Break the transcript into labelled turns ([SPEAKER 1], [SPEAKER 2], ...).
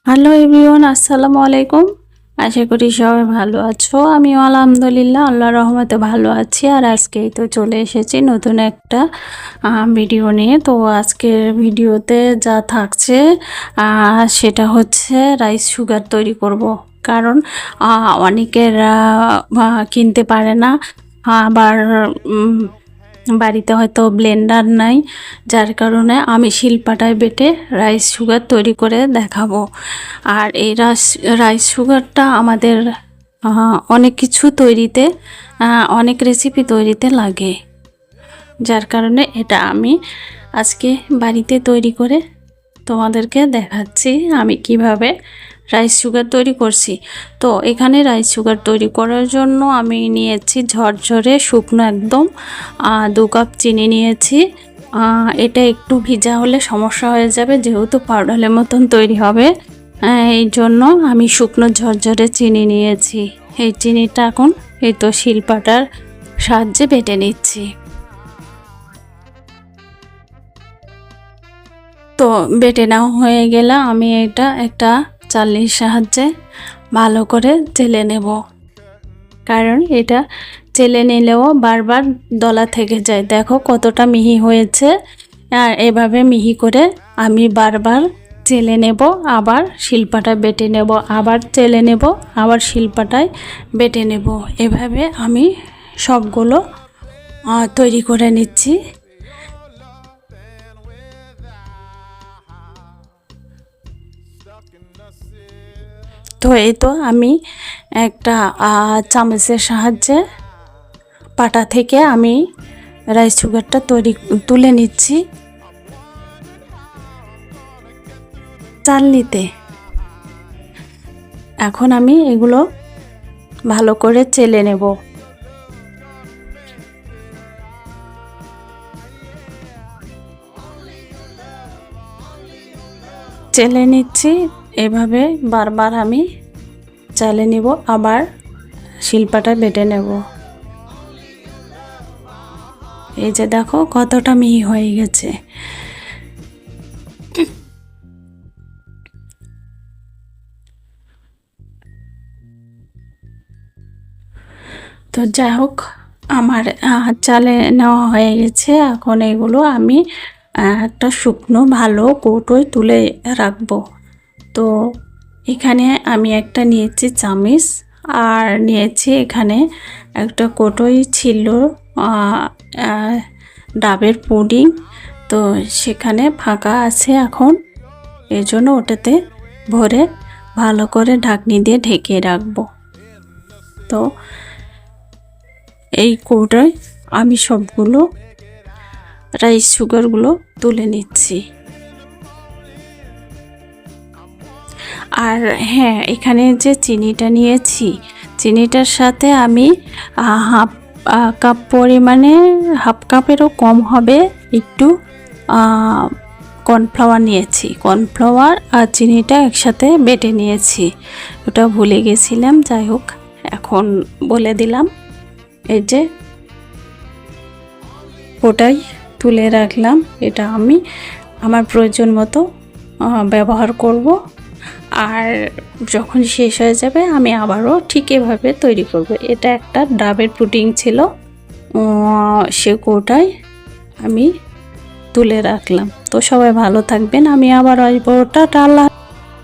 [SPEAKER 1] Hello everyone, আসসালামু আলাইকুম। আশা করি সবাই ভালো আছো। আমিও আলহামদুলিল্লাহ আল্লাহর রহমতে ভালো আছি। আর আজকেই তো চলে এসেছি নতুন একটা ভিডিও নিয়ে। তো আজকের ভিডিওতে যা থাকছে সেটা হচ্ছে রাইস সুগার তৈরি করব। কারণ অনেকের কিনতে পারে না, আবার বাড়িতে হয়তো ব্লেন্ডার নাই, যার কারণে আমি শিলপাটায় বেটে রাইস সুগার তৈরি করে দেখাবো। আর এই রাইস সুগারটা আমাদের অনেক কিছু তৈরিতে, অনেক রেসিপি তৈরিতে লাগে, যার কারণে এটা আমি আজকে বাড়িতে তৈরি করে তোমাদেরকে দেখাচ্ছি আমি কিভাবে রাইস সুগার তৈরি করছি। তো এখানে রাইস সুগার তৈরি করার জন্য আমি নিয়েছি ঝরঝরে শুকনো একদম 2 কাপ চিনি নিয়েছি। এটা একটু ভিজা হলে সমস্যা হয়ে যাবে, যেহেতু পাউডারের মতন তৈরি হবে। এই জন্য আমি শুকনো ঝরঝরে চিনি নিয়েছি। এই চিনিটা এখন এই তো শিলপাটার সাহায্যে বেটে নিচ্ছি। তো বেটে নেওয়া হয়ে গেলে আমি এটা একটা চালনির সাহায্যে ভালো করে চেলে নেব, কারণ এটা চেলে নিলেও বারবার দলা থেকে যায়। দেখো কতটা মিহি হয়েছে। আর এভাবে মিহি করে আমি বারবার চেলে নেব, আবার শিলপাটায় বেটে নেব, আবার চেলে নেব, আবার শিলপাটায় বেটে নেব। এভাবে আমি সবগুলো তৈরি করে নিচ্ছি। তো এই তো আমি একটা চামচের সাহায্যে পাটা থেকে আমি রাইস সুগারটা তুলে নিচ্ছি চালনিতে। এখন আমি এগুলো ভালো করে চেলে নেব। চেলে নিচ্ছি, এভাবে বারবার আমি চালে নিব, আবার শিলপাটা বেটে নেব। এই যে দেখো কতটা মিহি হয়ে গেছে। তো যাই হোক, আমার চালে নেওয়া হয়ে গেছে। এখন এগুলো আমি একটা শুকনো ভালো কৌটোয় তুলে রাখবো। তো এখানে আমি একটা নিয়েছি চামিচ, আর নিয়েছি এখানে একটা কৌটোই ছিল ডাবের পুডিং। তো সেখানে ফাঁকা আছে এখন, এই জন্য ওটাতে ভরে ভালো করে ঢাকনি দিয়ে ঢেকে রাখবো। তো এই কৌটোয় আমি সবগুলো রাইস সুগারগুলো তুলে নিচ্ছি। আর হ্যাঁ, এখানে যে চিনিটা নিয়েছি, চিনিটার সাথে আমি হাফ কাপ পরিমাণে, হাফ কাপেরও কম হবে একটু কর্নফ্লাওয়ার নিয়েছি। কর্নফ্লাওয়ার আর চিনিটা একসাথে বেটে নিয়েছি, ওটা ভুলে গেছিলাম। যাই হোক, এখন বলে দিলাম। এই যে ওটাই তুলে রাখলাম, এটা আমি আমার প্রয়োজন মতো ব্যবহার করব। আর যখন শেষ হয়ে যাবে আমি আবারও ঠিক এভাবে তৈরি করব। এটা একটা ডাবের পুডিং ছিল, সে কৌটায় আমি তুলে রাখলাম। তো সবাই ভালো থাকবেন, আমি আবার আসবো। টাটা।